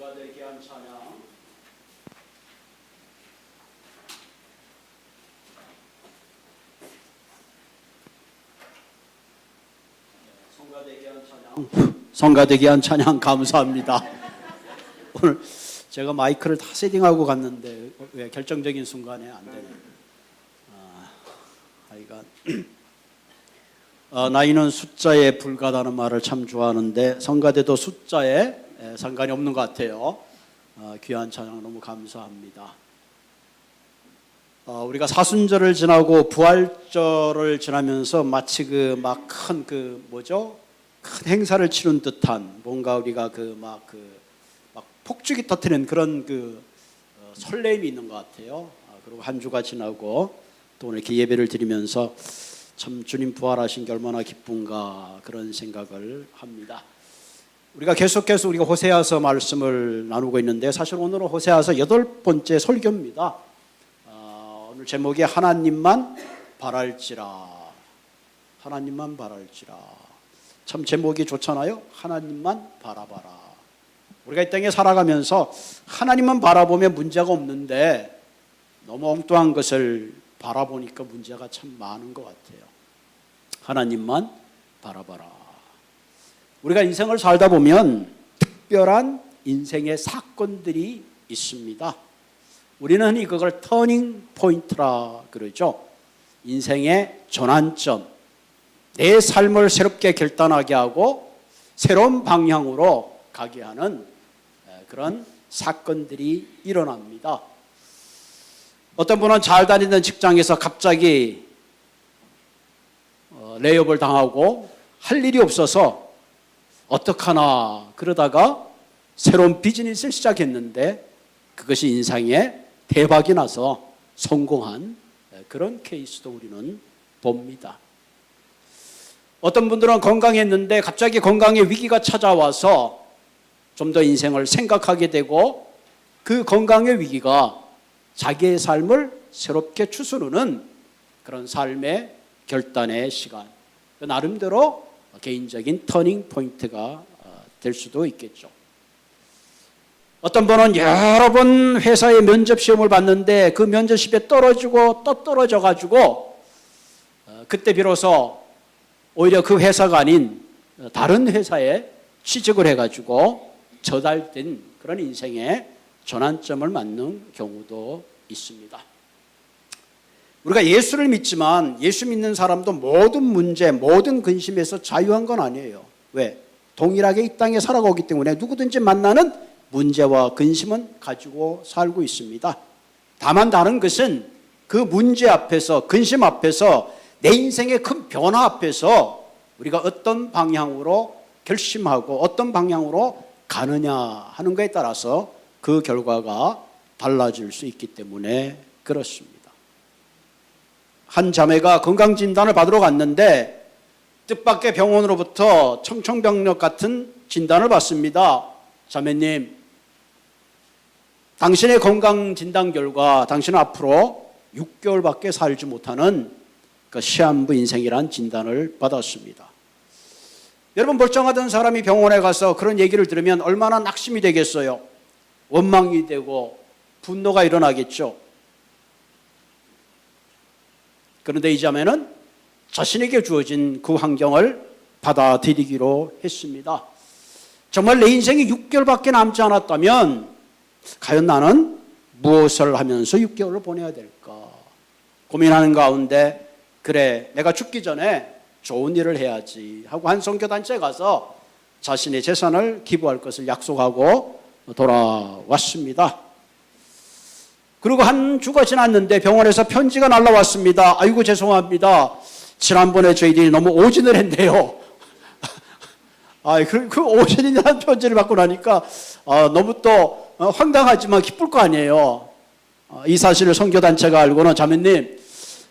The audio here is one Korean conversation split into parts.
성가대 귀한 찬양 성가대 귀한 찬양 감사합니다. 오늘 제가 마이크를 다 세팅하고 갔는데 왜 결정적인 순간에 안 되네. 나이는 숫자에 불과하다는 말을 참 좋아하는데 성가대도 숫자에 상관이 없는 것 같아요. 귀한 찬양 너무 감사합니다. 우리가 사순절을 지나고 부활절을 지나면서 마치 큰 행사를 치른 듯한 뭔가 우리가 폭죽이 터트리는 그런 설렘이 있는 것 같아요. 그리고 한 주가 지나고 또 오늘 이렇게 예배를 드리면서 참 주님 부활하신 게 얼마나 기쁜가 그런 생각을 합니다. 우리가 계속해서 우리가 호세아서 말씀을 나누고 있는데 사실 오늘은 호세아서 8번째 설교입니다. 오늘 제목이 하나님만 바랄지라. 하나님만 바랄지라. 참 제목이 좋잖아요. 하나님만 바라봐라. 우리가 이 땅에 살아가면서 하나님만 바라보면 문제가 없는데 너무 엉뚱한 것을 바라보니까 문제가 참 많은 것 같아요. 하나님만 바라봐라. 우리가 인생을 살다 보면 특별한 인생의 사건들이 있습니다. 우리는 흔히 그걸 터닝 포인트라 그러죠. 인생의 전환점, 내 삶을 새롭게 결단하게 하고 새로운 방향으로 가게 하는 그런 사건들이 일어납니다. 어떤 분은 잘 다니던 직장에서 갑자기 레이업을 당하고 할 일이 없어서 어떡하나 그러다가 새로운 비즈니스를 시작했는데 그것이 인생에 대박이 나서 성공한 그런 케이스도 우리는 봅니다. 어떤 분들은 건강했는데 갑자기 건강에 위기가 찾아와서 좀 더 인생을 생각하게 되고 그 건강의 위기가 자기의 삶을 새롭게 추스르는 그런 삶의 결단의 시간, 나름대로 개인적인 터닝 포인트가 될 수도 있겠죠. 어떤 분은 여러 번 회사의 면접 시험을 봤는데 그 면접 시험에 떨어지고 또 떨어져 가지고 그때 비로소 오히려 그 회사가 아닌 다른 회사에 취직을 해가지고 저달된 그런 인생의 전환점을 맞는 경우도 있습니다. 우리가 예수를 믿지만 예수 믿는 사람도 모든 문제, 모든 근심에서 자유한 건 아니에요. 왜? 동일하게 이 땅에 살아가기 때문에 누구든지 만나는 문제와 근심은 가지고 살고 있습니다. 다만 다른 것은 그 문제 앞에서, 근심 앞에서, 내 인생의 큰 변화 앞에서 우리가 어떤 방향으로 결심하고 어떤 방향으로 가느냐 하는 것에 따라서 그 결과가 달라질 수 있기 때문에 그렇습니다. 한 자매가 건강진단을 받으러 갔는데 뜻밖의 병원으로부터 청천벽력 같은 진단을 받습니다. 자매님, 당신의 건강진단 결과 당신은 앞으로 6개월밖에 살지 못하는 그 시한부 인생이란 진단을 받았습니다. 여러분, 멀쩡하던 사람이 병원에 가서 그런 얘기를 들으면 얼마나 낙심이 되겠어요. 원망이 되고 분노가 일어나겠죠. 그런데 이 자매는 자신에게 주어진 그 환경을 받아들이기로 했습니다. 정말 내 인생이 6개월밖에 남지 않았다면 과연 나는 무엇을 하면서 6개월을 보내야 될까 고민하는 가운데 그래, 내가 죽기 전에 좋은 일을 해야지 하고 한 선교단체에 가서 자신의 재산을 기부할 것을 약속하고 돌아왔습니다. 그리고 한 주가 지났는데 병원에서 편지가 날라왔습니다. 아이고 죄송합니다. 지난번에 저희들이 너무 오진을 했네요. 그 오진이라는 편지를 받고 나니까 너무 또 황당하지만 기쁠 거 아니에요. 이 사실을 선교단체가 알고는 자매님,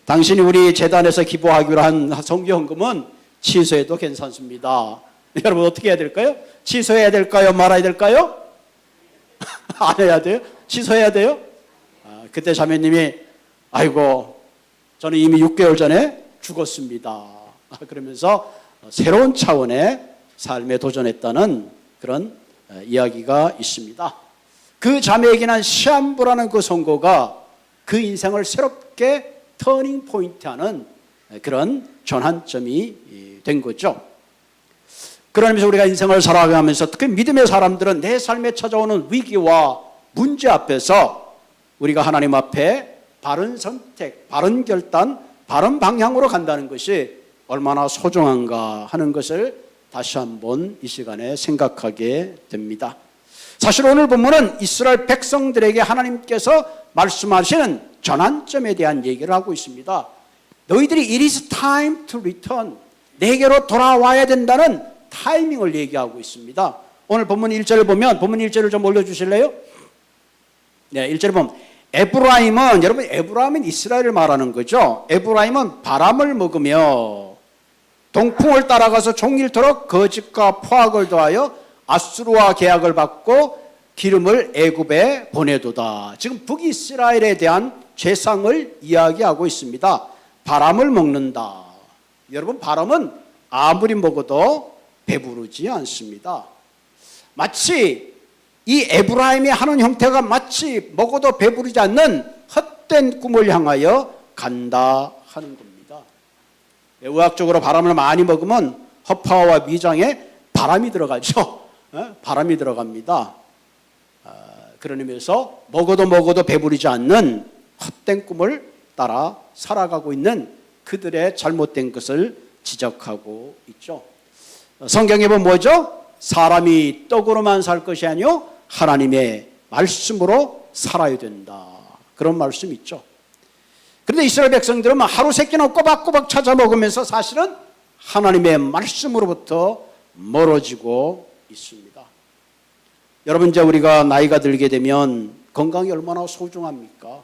당신이 우리 재단에서 기부하기로 한 선교헌금은 취소해도 괜찮습니다. 여러분 어떻게 해야 될까요? 취소해야 될까요? 말아야 될까요? 안 해야 돼요? 취소해야 돼요? 그때 자매님이 아이고 저는 이미 6개월 전에 죽었습니다. 그러면서 새로운 차원의 삶에 도전했다는 그런 이야기가 있습니다. 그 자매에게 난 시한부라는 그 선고가 그 인생을 새롭게 터닝 포인트하는 그런 전환점이 된 거죠. 그러면서 우리가 인생을 살아가면서 특히 믿음의 사람들은 내 삶에 찾아오는 위기와 문제 앞에서 우리가 하나님 앞에 바른 선택, 바른 결단, 바른 방향으로 간다는 것이 얼마나 소중한가 하는 것을 다시 한번 이 시간에 생각하게 됩니다. 사실 오늘 본문은 이스라엘 백성들에게 하나님께서 말씀하시는 전환점에 대한 얘기를 하고 있습니다. 너희들이 it is time to return, 내게로 돌아와야 된다는 타이밍을 얘기하고 있습니다. 오늘 본문 1절을 보면, 본문 1절을 좀 올려주실래요? 네, 1절을 보면 에브라임은, 여러분 에브라임은 이스라엘을 말하는 거죠. 에브라임은 바람을 먹으며 동풍을 따라가서 종일토록 거짓과 포악을 더하여 아수르와 계약을 받고 기름을 애굽에 보내도다. 지금 북이스라엘에 대한 죄상을 이야기하고 있습니다. 바람을 먹는다. 여러분 바람은 아무리 먹어도 배부르지 않습니다. 마치 이 에브라임이 하는 형태가 마치 먹어도 배부르지 않는 헛된 꿈을 향하여 간다 하는 겁니다. 의학적으로 바람을 많이 먹으면 허파와 위장에 바람이 들어가죠. 바람이 들어갑니다. 그런 의미에서 먹어도 배부르지 않는 헛된 꿈을 따라 살아가고 있는 그들의 잘못된 것을 지적하고 있죠. 성경에 보면 뭐죠? 사람이 떡으로만 살 것이 아니요 하나님의 말씀으로 살아야 된다. 그런 말씀이 있죠. 그런데 이스라엘 백성들은 하루 세 끼나 꼬박꼬박 찾아 먹으면서 사실은 하나님의 말씀으로부터 멀어지고 있습니다. 여러분 이제 우리가 나이가 들게 되면 건강이 얼마나 소중합니까?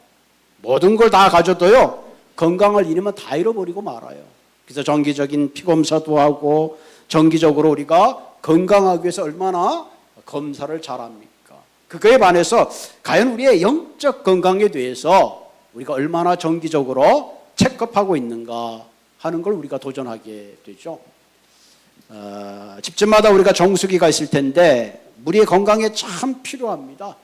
모든 걸 다 가져도요 건강을 잃으면 다 잃어버리고 말아요. 그래서 정기적인 피검사도 하고 정기적으로 우리가 건강하기 위해서 얼마나 검사를 잘합니까? 그거에 반해서 과연 우리의 영적 건강에 대해서 우리가 얼마나 정기적으로 체크업하고 있는가 하는 걸 우리가 도전하게 되죠. 집집마다 우리가 정수기가 있을 텐데 우리의 건강에 참 필요합니다.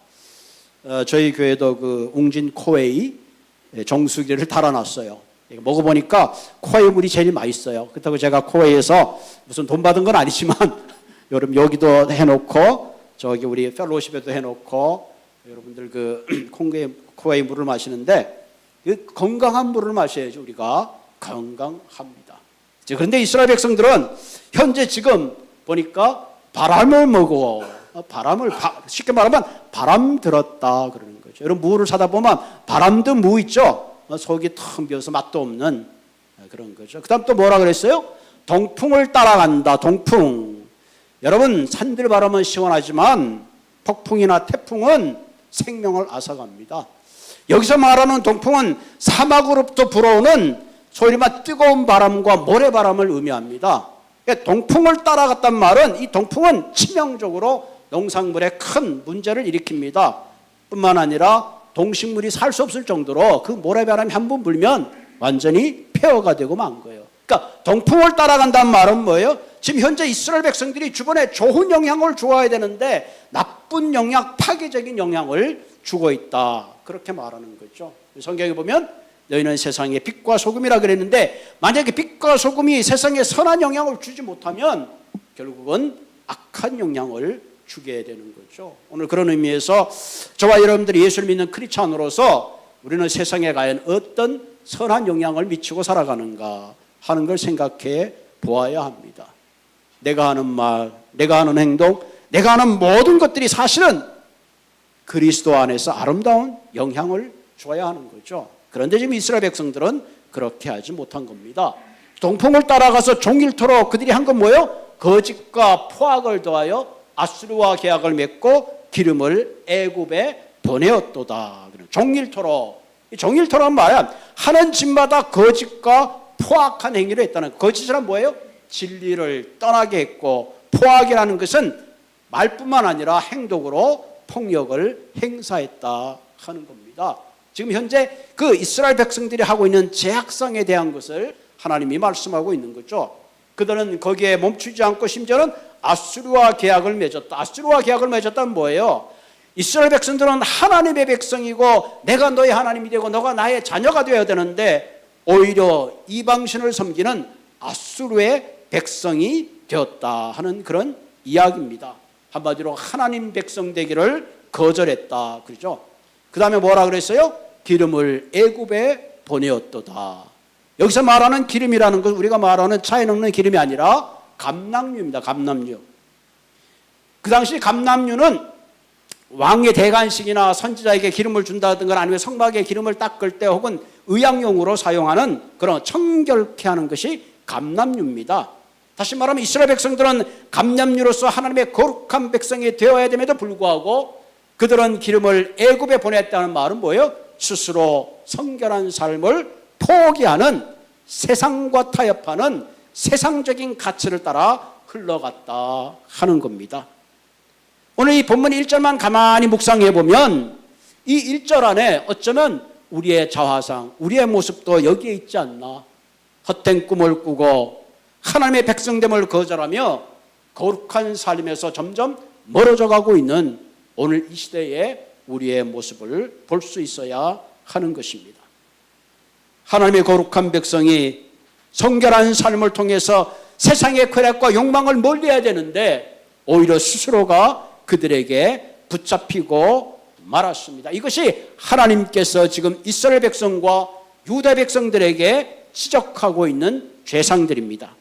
저희 교회도 그 웅진 코웨이 정수기를 달아놨어요. 먹어보니까 코웨이 물이 제일 맛있어요. 그렇다고 제가 코웨이에서 무슨 돈 받은 건 아니지만 여러분 여기도 해놓고 저기 우리 펠로우십에도 해놓고 여러분들 그 코웨이 물을 마시는데 그 건강한 물을 마셔야지 우리가 건강합니다. 그런데 이스라엘 백성들은 현재 지금 보니까 바람을 먹어. 쉽게 말하면 바람 들었다 그러는 거죠. 여러분 무를 사다 보면 바람 든 무 있죠. 속이 텅 비어서 맛도 없는 그런 거죠. 그 다음 또 뭐라 그랬어요? 동풍을 따라간다. 동풍. 여러분 산들 바람은 시원하지만 폭풍이나 태풍은 생명을 앗아갑니다. 여기서 말하는 동풍은 사막으로부터 불어오는 소위 말해 뜨거운 바람과 모래바람을 의미합니다. 동풍을 따라갔단 말은 이 동풍은 치명적으로 농작물에 큰 문제를 일으킵니다. 뿐만 아니라 동식물이 살 수 없을 정도로 그 모래바람이 한 번 불면 완전히 폐허가 되고 만 거예요. 그러니까 동풍을 따라간다는 말은 뭐예요? 지금 현재 이스라엘 백성들이 주변에 좋은 영향을 주어야 되는데 나쁜 영향, 파괴적인 영향을 주고 있다. 그렇게 말하는 거죠. 성경에 보면 너희는 세상의 빛과 소금이라 그랬는데 만약에 빛과 소금이 세상에 선한 영향을 주지 못하면 결국은 악한 영향을 주게 되는 거죠. 오늘 그런 의미에서 저와 여러분들이 예수를 믿는 크리스찬으로서 우리는 세상에 과연 어떤 선한 영향을 미치고 살아가는가 하는 걸 생각해 보아야 합니다. 내가 하는 말, 내가 하는 행동, 내가 하는 모든 것들이 사실은 그리스도 안에서 아름다운 영향을 줘야 하는 거죠. 그런데 지금 이스라엘 백성들은 그렇게 하지 못한 겁니다. 동풍을 따라가서 종일토록 그들이 한 건 뭐예요? 거짓과 포악을 더하여 아수르와 계약을 맺고 기름을 애굽에 보내었도다. 종일토록. 종일토록 말은 하는 집마다 거짓과 포악한 행위를 했다는 거예요. 거짓이란 뭐예요? 진리를 떠나게 했고 포악이라는 것은 말뿐만 아니라 행동으로 폭력을 행사했다 하는 겁니다. 지금 현재 그 이스라엘 백성들이 하고 있는 제약상에 대한 것을 하나님이 말씀하고 있는 거죠. 그들은 거기에 멈추지 않고 심지어는 아수르와 계약을 맺었다. 아수르와 계약을 맺었다는 뭐예요? 이스라엘 백성들은 하나님의 백성이고 내가 너의 하나님이 되고 너가 나의 자녀가 되어야 되는데 오히려 이방신을 섬기는 아수르의 백성이 되었다 하는 그런 이야기입니다. 한마디로 하나님 백성 되기를 거절했다 그러죠. 그 다음에 뭐라 그랬어요? 기름을 애굽에 보내었도다. 여기서 말하는 기름이라는 건 우리가 말하는 차에 넣는 기름이 아니라 감람유입니다. 감람유. 그 당시 감람유는 왕의 대관식이나 선지자에게 기름을 준다든가 아니면 성막에 기름을 닦을 때 혹은 의약용으로 사용하는 그런 청결케 하는 것이 감람유입니다. 다시 말하면 이스라엘 백성들은 감람유로서 하나님의 거룩한 백성이 되어야 됨에도 불구하고 그들은 기름을 애굽에 보냈다는 말은 뭐예요? 스스로 성결한 삶을 포기하는 세상과 타협하는 세상적인 가치를 따라 흘러갔다 하는 겁니다. 오늘 이 본문 1절만 가만히 묵상해 보면 이 1절 안에 어쩌면 우리의 자화상, 우리의 모습도 여기에 있지 않나. 헛된 꿈을 꾸고 하나님의 백성됨을 거절하며 거룩한 삶에서 점점 멀어져 가고 있는 오늘 이 시대의 우리의 모습을 볼 수 있어야 하는 것입니다. 하나님의 거룩한 백성이 성결한 삶을 통해서 세상의 쾌락과 욕망을 멀리해야 되는데 오히려 스스로가 그들에게 붙잡히고 말았습니다. 이것이 하나님께서 지금 이스라엘 백성과 유다 백성들에게 지적하고 있는 죄상들입니다.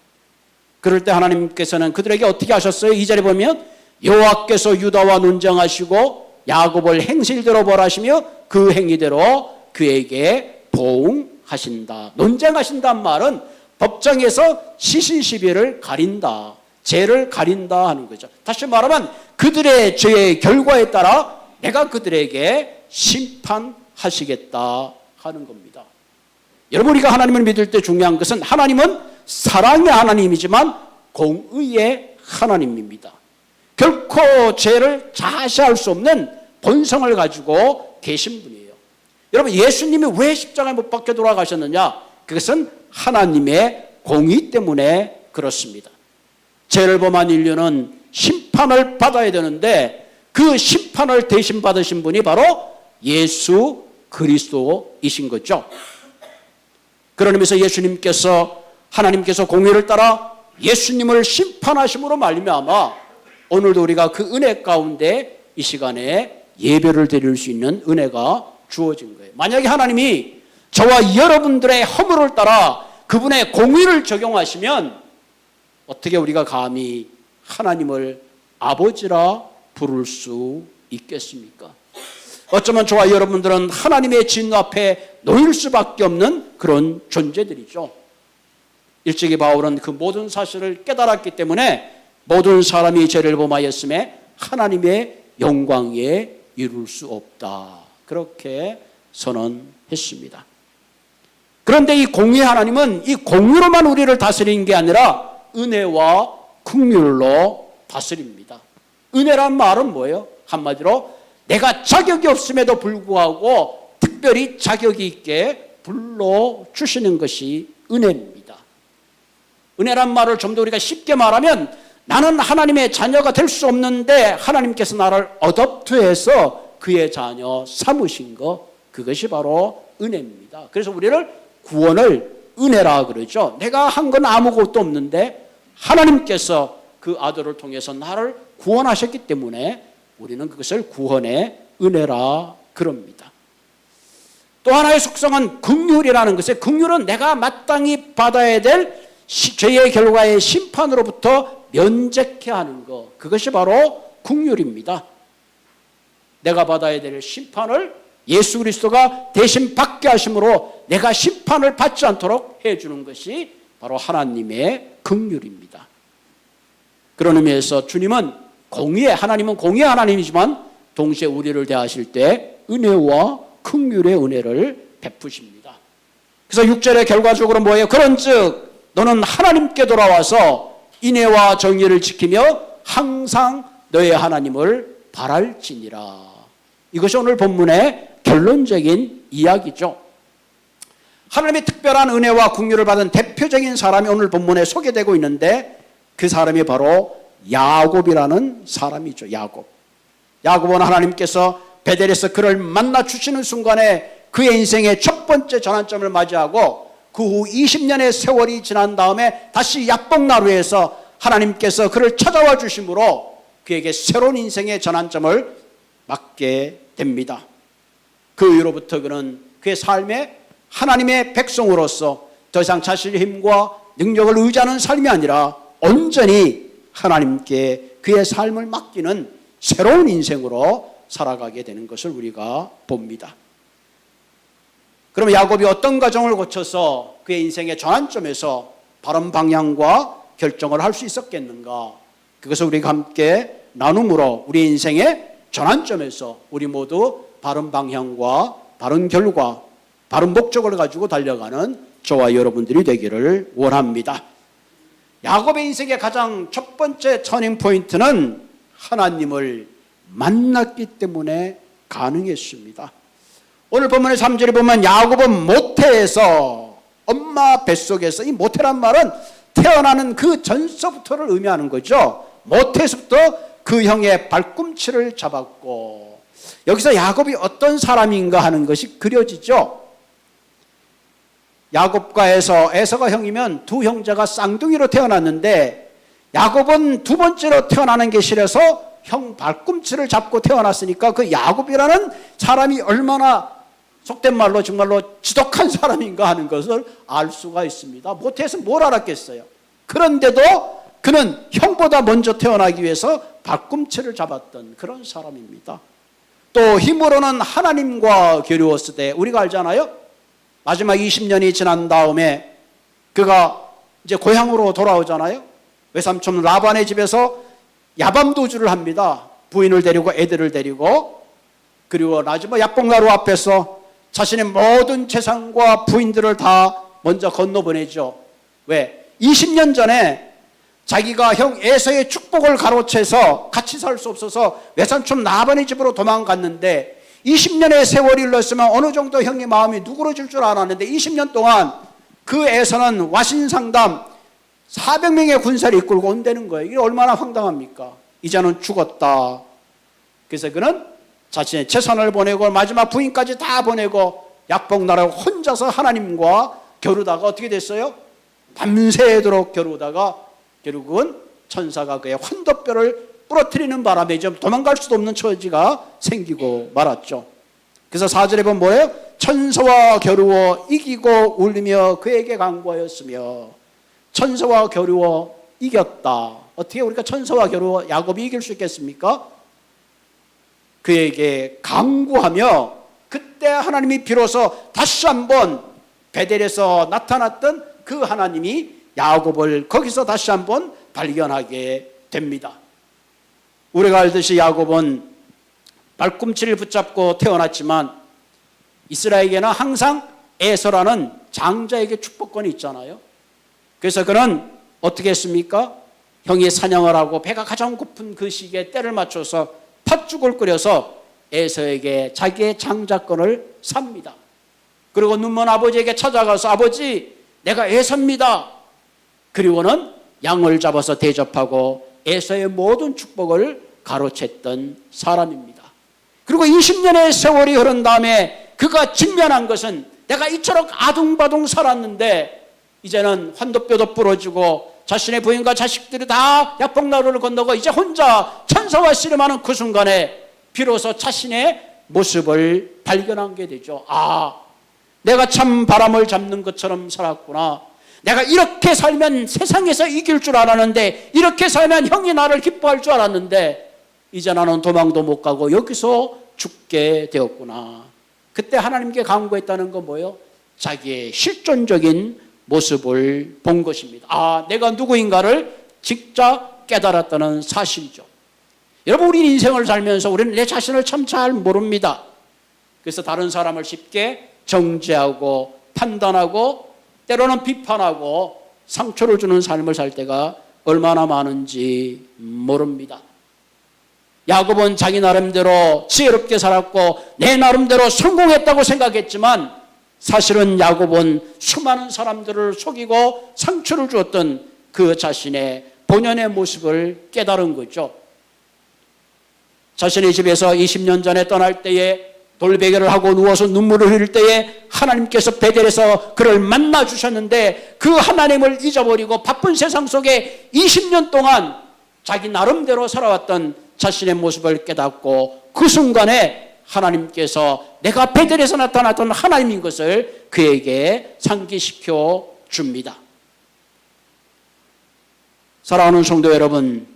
그럴 때 하나님께서는 그들에게 어떻게 하셨어요? 2절에 보면 여호와께서 유다와 논쟁하시고 야곱을 행실대로 벌하시며 그 행위대로 그에게 보응하신다. 논쟁하신다는 말은 법정에서 시신시비를 가린다. 죄를 가린다 하는 거죠. 다시 말하면 그들의 죄의 결과에 따라 내가 그들에게 심판하시겠다 하는 겁니다. 여러분, 우리가 하나님을 믿을 때 중요한 것은 하나님은 사랑의 하나님이지만 공의의 하나님입니다. 결코 죄를 자시할 수 없는 본성을 가지고 계신 분이에요. 여러분, 예수님이 왜 십자가에 못 박혀 돌아가셨느냐? 그것은 하나님의 공의 때문에 그렇습니다. 죄를 범한 인류는 심판을 받아야 되는데 그 심판을 대신 받으신 분이 바로 예수 그리스도이신 거죠. 그런 의미에서 예수님께서 하나님께서 공의를 따라 예수님을 심판하심으로 말미암아 오늘도 우리가 그 은혜 가운데 이 시간에 예배를 드릴 수 있는 은혜가 주어진 거예요. 만약에 하나님이 저와 여러분들의 허물을 따라 그분의 공의를 적용하시면 어떻게 우리가 감히 하나님을 아버지라 부를 수 있겠습니까? 어쩌면 저와 여러분들은 하나님의 진노 앞에 놓일 수밖에 없는 그런 존재들이죠. 일찍이 바울은 그 모든 사실을 깨달았기 때문에 모든 사람이 죄를 범하였음에 하나님의 영광에 이룰 수 없다. 그렇게 선언했습니다. 그런데 이 공의 하나님은 이 공의로만 우리를 다스리는 게 아니라 은혜와 긍휼로 다스립니다. 은혜란 말은 뭐예요? 한마디로 내가 자격이 없음에도 불구하고 특별히 자격이 있게 불러주시는 것이 은혜입니다. 은혜란 말을 좀 더 우리가 쉽게 말하면 나는 하나님의 자녀가 될 수 없는데 하나님께서 나를 어댑트해서 그의 자녀 삼으신 것, 그것이 바로 은혜입니다. 그래서 우리를 구원을 은혜라 그러죠. 내가 한 건 아무것도 없는데 하나님께서 그 아들을 통해서 나를 구원하셨기 때문에 우리는 그것을 구원의 은혜라 그럽니다. 또 하나의 속성은 긍휼이라는 것에, 긍휼은 내가 마땅히 받아야 될 죄의 결과의 심판으로부터 면제케 하는 것, 그것이 바로 긍휼입니다. 내가 받아야 될 심판을 예수 그리스도가 대신 받게 하심으로 내가 심판을 받지 않도록 해주는 것이 바로 하나님의 긍휼입니다. 그런 의미에서 주님은 하나님은 공의의 하나님이지만 동시에 우리를 대하실 때 은혜와 긍휼의 은혜를 베푸십니다. 그래서 6절에 결과적으로 뭐예요? 그런즉 너는 하나님께 돌아와서 인애와 정의를 지키며 항상 너의 하나님을 바랄지니라. 이것이 오늘 본문의 결론적인 이야기죠. 하나님의 특별한 은혜와 긍휼을 받은 대표적인 사람이 오늘 본문에 소개되고 있는데 그 사람이 바로 야곱이라는 사람이죠. 야곱. 야곱은 하나님께서 베델에서 그를 만나 주시는 순간에 그의 인생의 첫 번째 전환점을 맞이하고 그 후 20년의 세월이 지난 다음에 다시 야복나루에서 하나님께서 그를 찾아와 주심으로 그에게 새로운 인생의 전환점을 맞게 됩니다. 그 이후로부터 그는 그의 삶에 하나님의 백성으로서 더 이상 자신의 힘과 능력을 의지하는 삶이 아니라 온전히 하나님께 그의 삶을 맡기는 새로운 인생으로 살아가게 되는 것을 우리가 봅니다. 그러면 야곱이 어떤 과정을 거쳐서 그의 인생의 전환점에서 바른 방향과 결정을 할 수 있었겠는가? 그것을 우리가 함께 나눔으로 우리 인생의 전환점에서 우리 모두 바른 방향과 바른 결과, 바른 목적을 가지고 달려가는 저와 여러분들이 되기를 원합니다. 야곱의 인생의 가장 첫 번째 터닝 포인트는 하나님을 만났기 때문에 가능했습니다. 오늘 본문의 3절에 보면 야곱은 모태에서 엄마 뱃속에서, 이 모태란 말은 태어나는 그 전서부터를 의미하는 거죠. 모태에서부터 그 형의 발꿈치를 잡았고, 여기서 야곱이 어떤 사람인가 하는 것이 그려지죠. 야곱과 에서가 형이면 두 형제가 쌍둥이로 태어났는데 야곱은 두 번째로 태어나는 게 싫어서 형 발꿈치를 잡고 태어났으니까 그 야곱이라는 사람이 얼마나 속된 말로 정말로 지독한 사람인가 하는 것을 알 수가 있습니다. 모태에서 뭘 알았겠어요. 그런데도 그는 형보다 먼저 태어나기 위해서 발꿈치를 잡았던 그런 사람입니다. 또 힘으로는 하나님과 겨루었을 때 우리가 알잖아요. 마지막 20년이 지난 다음에 그가 이제 고향으로 돌아오잖아요. 외삼촌 라반의 집에서 야밤도주를 합니다. 부인을 데리고 애들을 데리고. 그리고 마지막 야복나루 앞에서 자신의 모든 재산과 부인들을 다 먼저 건너보내죠. 왜? 20년 전에 자기가 형 에서의 축복을 가로채서 같이 살 수 없어서 외삼촌 라반의 집으로 도망갔는데 20년의 세월이 흘렀으면 어느 정도 형의 마음이 누그러질 줄 알았는데 20년 동안 그 에서는 와신상담 400명의 군사를 이끌고 온다는 거예요. 이게 얼마나 황당합니까? 이제는 죽었다. 그래서 그는 자신의 재산을 보내고 마지막 부인까지 다 보내고 야복나라에 혼자서 하나님과 겨루다가 어떻게 됐어요? 밤새도록 겨루다가 결국은 천사가 그의 환도뼈를 부러뜨리는 바람에 좀 도망갈 수도 없는 처지가 생기고 말았죠. 그래서 4절에 보면 뭐예요? 천사와 겨루어 이기고 울리며 그에게 간구하였으며, 천사와 겨루어 이겼다. 어떻게 우리가 천사와 겨루어 야곱이 이길 수 있겠습니까? 그에게 간구하며 그때 하나님이 비로소 다시 한번 베델에서 나타났던 그 하나님이 야곱을 거기서 다시 한번 발견하게 됩니다. 우리가 알듯이 야곱은 발꿈치를 붙잡고 태어났지만 이스라엘에게는 항상 에서라는 장자에게 축복권이 있잖아요. 그래서 그는 어떻게 했습니까? 형이 사냥을 하고 배가 가장 고픈 그 시기에 때를 맞춰서 팥죽을 끓여서 에서에게 자기의 장자권을 삽니다. 그리고 눈먼 아버지에게 찾아가서 아버지 내가 에서입니다. 그리고는 양을 잡아서 대접하고 에서의 모든 축복을 가로챘던 사람입니다. 그리고 20년의 세월이 흐른 다음에 그가 직면한 것은 내가 이처럼 아둥바둥 살았는데 이제는 환도뼈도 부러지고 자신의 부인과 자식들이 다 야복나루를 건너고 이제 혼자 천사와 씨름하는 그 순간에 비로소 자신의 모습을 발견하게 되죠. 아, 내가 참 바람을 잡는 것처럼 살았구나. 내가 이렇게 살면 세상에서 이길 줄 알았는데, 이렇게 살면 형이 나를 기뻐할 줄 알았는데 이제 나는 도망도 못 가고 여기서 죽게 되었구나. 그때 하나님께 간구했다는 건 뭐예요? 자기의 실존적인 모습을 본 것입니다. 아, 내가 누구인가를 직접 깨달았다는 사실이죠. 여러분, 우리 인생을 살면서 우리는 내 자신을 참 잘 모릅니다. 그래서 다른 사람을 쉽게 정죄하고 판단하고 때로는 비판하고 상처를 주는 삶을 살 때가 얼마나 많은지 모릅니다. 야곱은 자기 나름대로 지혜롭게 살았고 내 나름대로 성공했다고 생각했지만 사실은 야곱은 수많은 사람들을 속이고 상처를 주었던 그 자신의 본연의 모습을 깨달은 거죠. 자신의 집에서 20년 전에 떠날 때에 돌베개를 하고 누워서 눈물을 흘릴 때에 하나님께서 베델에서 그를 만나 주셨는데 그 하나님을 잊어버리고 바쁜 세상 속에 20년 동안 자기 나름대로 살아왔던 자신의 모습을 깨닫고 그 순간에 하나님께서 내가 베델에서 나타났던 하나님인 것을 그에게 상기시켜 줍니다. 사랑하는 성도 여러분,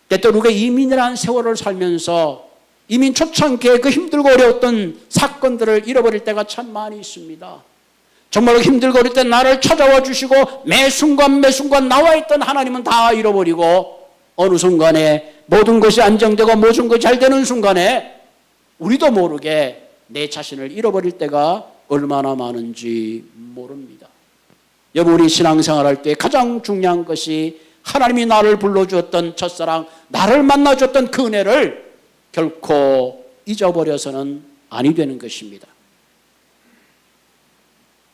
때때로 우리가 이민이라는 세월을 살면서 이민 초창기에 그 힘들고 어려웠던 사건들을 잃어버릴 때가 참 많이 있습니다. 정말로 힘들고 어릴 때 나를 찾아와 주시고 매 순간 나와 있던 하나님은 다 잃어버리고 어느 순간에 모든 것이 안정되고 모든 것이 잘 되는 순간에 우리도 모르게 내 자신을 잃어버릴 때가 얼마나 많은지 모릅니다. 여러분, 우리 신앙생활할 때 가장 중요한 것이 하나님이 나를 불러주었던 첫사랑, 나를 만나줬던 그 은혜를 결코 잊어버려서는 아니 되는 것입니다.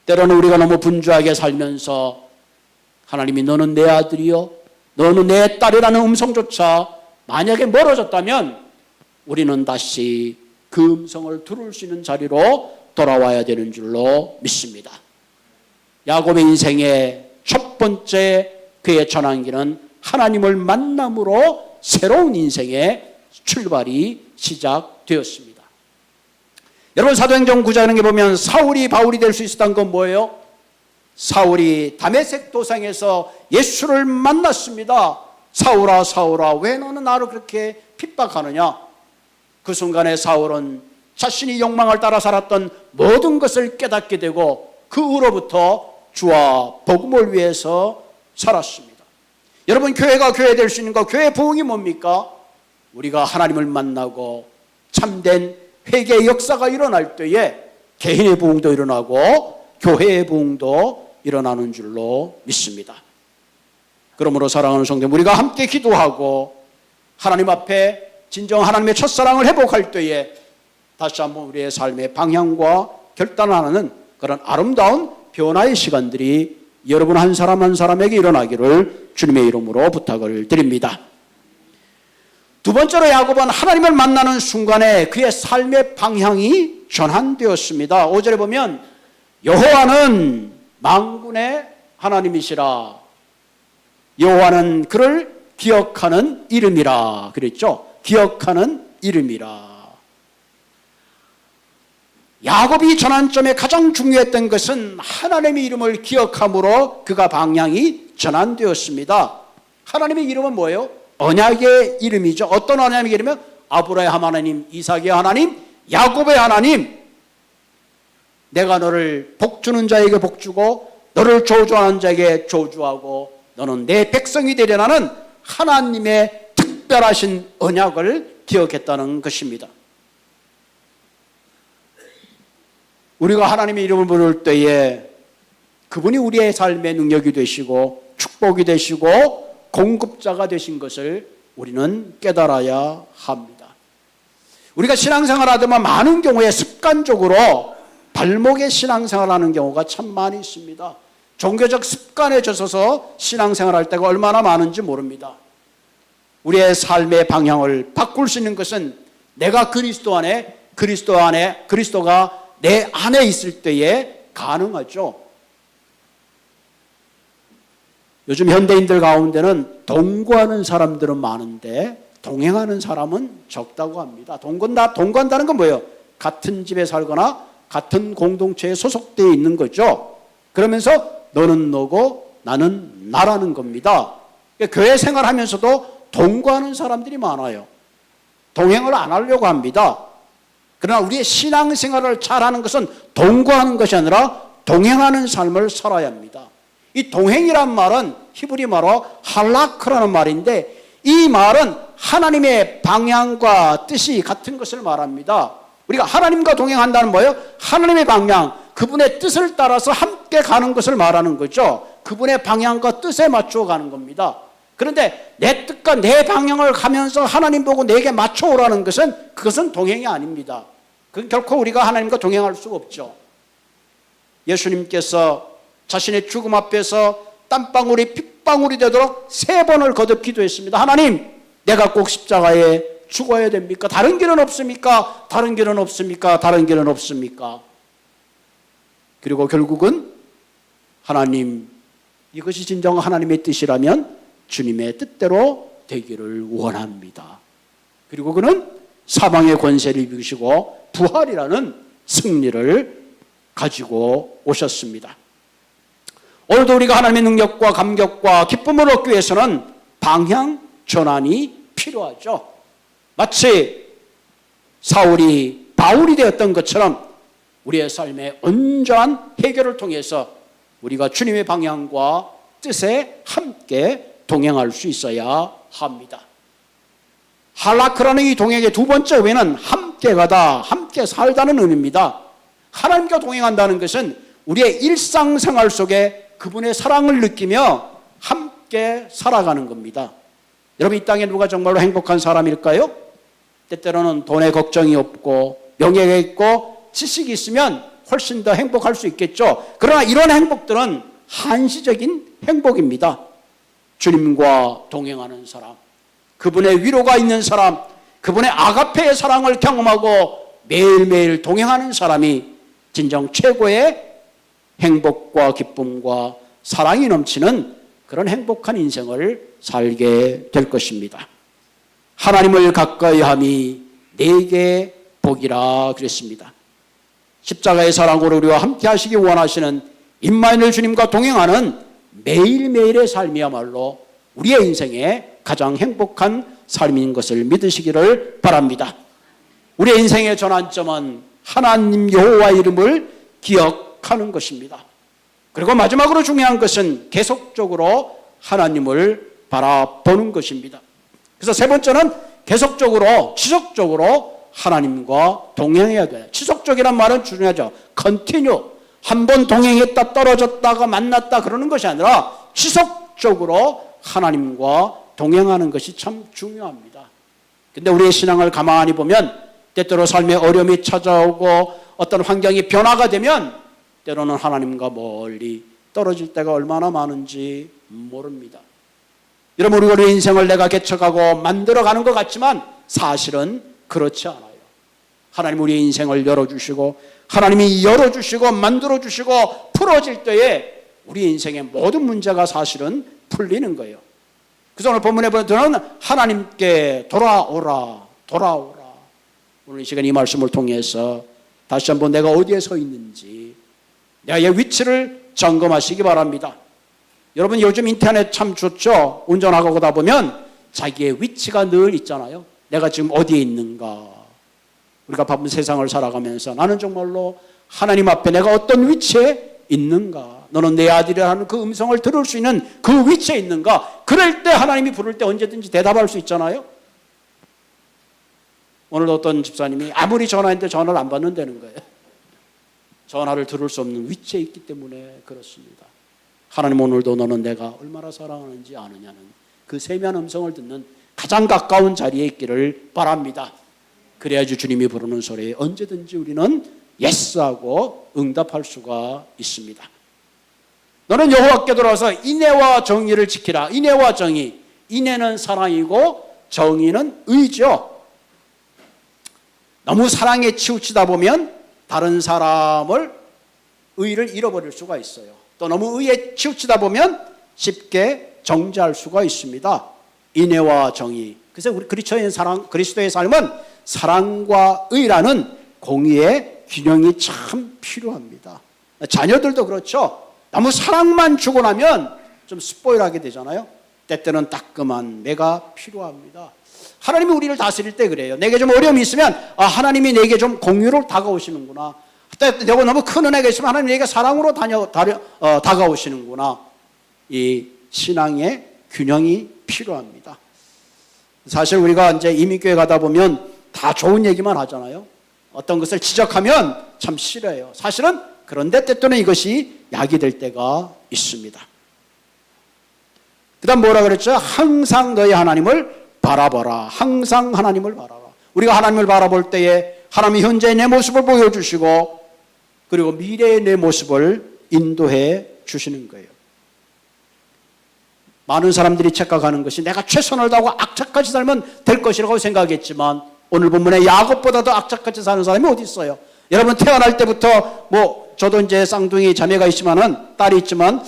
때로는 우리가 너무 분주하게 살면서 하나님이 너는 내 아들이요, 너는 내 딸이라는 음성조차 만약에 멀어졌다면 우리는 다시 그 음성을 들을 수 있는 자리로 돌아와야 되는 줄로 믿습니다. 야곱의 인생의 첫 번째 그의 전환기는 하나님을 만남으로 새로운 인생의 출발이 시작되었습니다. 여러분, 사도행전 9장에 보면 사울이 바울이 될 수 있었던 건 뭐예요? 사울이 다메섹 도상에서 예수를 만났습니다. 사울아 사울아, 왜 너는 나를 그렇게 핍박하느냐? 그 순간에 사울은 자신이 욕망을 따라 살았던 모든 것을 깨닫게 되고 그 후로부터 주와 복음을 위해서 살았습니다. 여러분, 교회가 교회 될 수 있는 것, 교회 부흥이 뭡니까? 우리가 하나님을 만나고 참된 회개의 역사가 일어날 때에 개인의 부흥도 일어나고 교회의 부흥도 일어나는 줄로 믿습니다. 그러므로 사랑하는 성도, 우리가 함께 기도하고 하나님 앞에 진정 하나님의 첫사랑을 회복할 때에 다시 한번 우리의 삶의 방향과 결단하는 그런 아름다운 변화의 시간들이 여러분 한 사람 한 사람에게 일어나기를 주님의 이름으로 부탁을 드립니다. 두 번째로 야곱은 하나님을 만나는 순간에 그의 삶의 방향이 전환되었습니다. 5절에 보면 여호와는 만군의 하나님이시라, 여호와는 그를 기억하는 이름이라 그랬죠. 기억하는 이름이라. 야곱이 전환점에 가장 중요했던 것은 하나님의 이름을 기억함으로 그가 방향이 전환되었습니다. 하나님의 이름은 뭐예요? 언약의 이름이죠. 어떤 언약의 이름이면 아브라함 하나님, 이삭의 하나님, 야곱의 하나님. 내가 너를 복주는 자에게 복주고 너를 저주하는 자에게 저주하고 너는 내 백성이 되려는 하나님의 특별하신 언약을 기억했다는 것입니다. 우리가 하나님의 이름을 부를 때에 그분이 우리의 삶의 능력이 되시고 축복이 되시고 공급자가 되신 것을 우리는 깨달아야 합니다. 우리가 신앙생활 하다만 많은 경우에 습관적으로 발목에 신앙생활하는 경우가 참 많이 있습니다. 종교적 습관에 젖어서 신앙생활할 때가 얼마나 많은지 모릅니다. 우리의 삶의 방향을 바꿀 수 있는 것은 내가 그리스도가 내 안에 있을 때에 가능하죠. 요즘 현대인들 가운데는 동거하는 사람들은 많은데 동행하는 사람은 적다고 합니다. 동거한다는 건 뭐예요? 같은 집에 살거나 같은 공동체에 소속되어 있는 거죠. 그러면서 너는 너고 나는 나라는 겁니다. 교회 생활하면서도 동거하는 사람들이 많아요. 동행을 안 하려고 합니다. 그러나 우리의 신앙생활을 잘하는 것은 동거하는 것이 아니라 동행하는 삶을 살아야 합니다. 이 동행이란 말은 히브리 말로 할라크라는 말인데 이 말은 하나님의 방향과 뜻이 같은 것을 말합니다. 우리가 하나님과 동행한다는 뭐예요? 하나님의 방향, 그분의 뜻을 따라서 함께 가는 것을 말하는 거죠. 그분의 방향과 뜻에 맞춰 가는 겁니다. 그런데 내 뜻과 내 방향을 가면서 하나님 보고 내게 맞춰오라는 것은 그것은 동행이 아닙니다. 그건 결코 우리가 하나님과 동행할 수가 없죠. 예수님께서 자신의 죽음 앞에서 땀방울이 핏방울이 되도록 3번을 거듭 기도했습니다. 하나님, 내가 꼭 십자가에 죽어야 됩니까? 다른 길은 없습니까? 다른 길은 없습니까? 다른 길은 없습니까? 그리고 결국은 하나님, 이것이 진정 하나님의 뜻이라면 주님의 뜻대로 되기를 원합니다. 그리고 그는 사망의 권세를 이기시고 부활이라는 승리를 가지고 오셨습니다. 오늘도 우리가 하나님의 능력과 감격과 기쁨을 얻기 위해서는 방향 전환이 필요하죠. 마치 사울이 바울이 되었던 것처럼 우리의 삶의 온전한 해결을 통해서 우리가 주님의 방향과 뜻에 함께 동행할 수 있어야 합니다. 할라크라는 이 동행의 두 번째 의미는 함께 가다, 함께 살다는 의미입니다. 하나님과 동행한다는 것은 우리의 일상생활 속에 그분의 사랑을 느끼며 함께 살아가는 겁니다. 여러분, 이 땅에 누가 정말로 행복한 사람일까요? 때때로는 돈에 걱정이 없고 명예가 있고 지식이 있으면 훨씬 더 행복할 수 있겠죠. 그러나 이런 행복들은 한시적인 행복입니다. 주님과 동행하는 사람, 그분의 위로가 있는 사람, 그분의 아가페의 사랑을 경험하고 매일매일 동행하는 사람이 진정 최고의 행복과 기쁨과 사랑이 넘치는 그런 행복한 인생을 살게 될 것입니다. 하나님을 가까이 함이 내게 복이라 그랬습니다. 십자가의 사랑으로 우리와 함께 하시기 원하시는 임마누엘 주님과 동행하는 매일매일의 삶이야말로 우리의 인생의 가장 행복한 삶인 것을 믿으시기를 바랍니다. 우리의 인생의 전환점은 하나님 여호와 이름을 기억하는 것입니다. 그리고 마지막으로 중요한 것은 계속적으로 하나님을 바라보는 것입니다. 그래서 세 번째는 계속적으로, 지속적으로 하나님과 동행해야 돼요. 지속적이란 말은 중요하죠. continue. 한번 동행했다 떨어졌다가 만났다 그러는 것이 아니라 지속적으로 하나님과 동행하는 것이 참 중요합니다. 근데 우리의 신앙을 가만히 보면 때때로 삶의 어려움이 찾아오고 어떤 환경이 변화가 되면 때로는 하나님과 멀리 떨어질 때가 얼마나 많은지 모릅니다. 여러분, 우리의 인생을 내가 개척하고 만들어가는 것 같지만 사실은 그렇지 않아요. 하나님 우리의 인생을 열어주시고 하나님이 열어주시고 만들어주시고 풀어질 때에 우리 인생의 모든 문제가 사실은 풀리는 거예요. 그래서 오늘 본문에 보면 하나님께 돌아오라. 오늘 이 시간 이 말씀을 통해서 다시 한번 내가 어디에 서 있는지 나의 위치를 점검하시기 바랍니다. 여러분, 요즘 인터넷 참 좋죠. 운전하고 가다 보면 자기의 위치가 늘 있잖아요. 내가 지금 어디에 있는가. 우리가 바쁜 세상을 살아가면서 나는 정말로 하나님 앞에 내가 어떤 위치에 있는가. 너는 내 아들이라는 그 음성을 들을 수 있는 그 위치에 있는가. 그럴 때 하나님이 부를 때 언제든지 대답할 수 있잖아요. 오늘 어떤 집사님이 아무리 전화했는데 전화를 안 받는다는 거예요. 전화를 들을 수 없는 위치에 있기 때문에 그렇습니다. 하나님, 오늘도 너는 내가 얼마나 사랑하는지 아느냐는 그 세미한 음성을 듣는 가장 가까운 자리에 있기를 바랍니다. 그래야지 주님이 부르는 소리에 언제든지 우리는 예스하고 응답할 수가 있습니다. 너는 여호와께 돌아와서 인애와 정의를 지키라. 인애와 정의. 인애는 사랑이고 정의는 의죠. 너무 사랑에 치우치다 보면 다른 사람을 의를 잃어버릴 수가 있어요. 또 너무 의에 치우치다 보면 쉽게 정죄할 수가 있습니다. 인애와 정의. 그래서 우리 그리스도의 삶은 사랑과 의라는 공의의 균형이 참 필요합니다. 자녀들도 그렇죠. 너무 사랑만 주고 나면 좀 스포일하게 되잖아요. 때때는 따끔한 매가 필요합니다. 하나님이 우리를 다스릴 때 그래요. 내게 좀 어려움이 있으면 하나님이 내게 좀 공유로 다가오시는구나. 내가 너무 큰 은혜가 있으면 하나님 내게 사랑으로 다가오시는구나. 이 신앙의 균형이 필요합니다. 사실 우리가 이제 이민교회 가다 보면 다 좋은 얘기만 하잖아요. 어떤 것을 지적하면 참 싫어요. 사실은 그런데 때때는 이것이 약이 될 때가 있습니다. 그 다음 뭐라 그랬죠? 항상 너희 하나님을 바라보라. 항상 하나님을 바라라. 우리가 하나님을 바라볼 때에 하나님이 현재의 내 모습을 보여주시고 그리고 미래의 내 모습을 인도해 주시는 거예요. 많은 사람들이 착각하는 것이 내가 최선을 다하고 악착같이 살면 될 것이라고 생각했지만 오늘 본문에 야곱보다도 악착같이 사는 사람이 어디 있어요? 여러분 태어날 때부터 저도 이제 쌍둥이 자매가 있지만은 딸이 있지만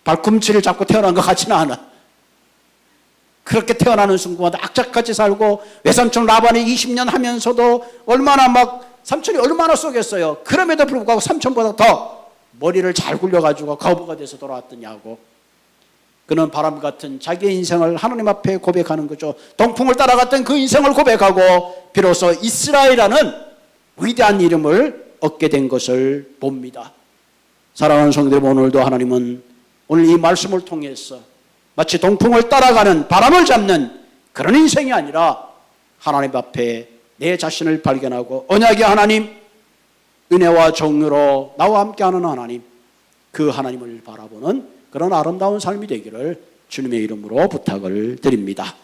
발꿈치를 잡고 태어난 것 같지는 않아. 그렇게 태어나는 순간마다 악착같이 살고 외삼촌 라반이 20년 하면서도 얼마나 삼촌이 얼마나 쏘겠어요. 그럼에도 불구하고 삼촌보다 더 머리를 잘 굴려가지고 거부가 돼서 돌아왔더냐고. 그는 바람 같은 자기의 인생을 하나님 앞에 고백하는 거죠. 동풍을 따라갔던 그 인생을 고백하고 비로소 이스라엘이라는 위대한 이름을 얻게 된 것을 봅니다. 사랑하는 성도들, 오늘도 하나님은 오늘 이 말씀을 통해서 마치 동풍을 따라가는 바람을 잡는 그런 인생이 아니라 하나님 앞에 내 자신을 발견하고 언약의 하나님, 은혜와 정의로 나와 함께하는 하나님, 그 하나님을 바라보는 그런 아름다운 삶이 되기를 주님의 이름으로 부탁을 드립니다.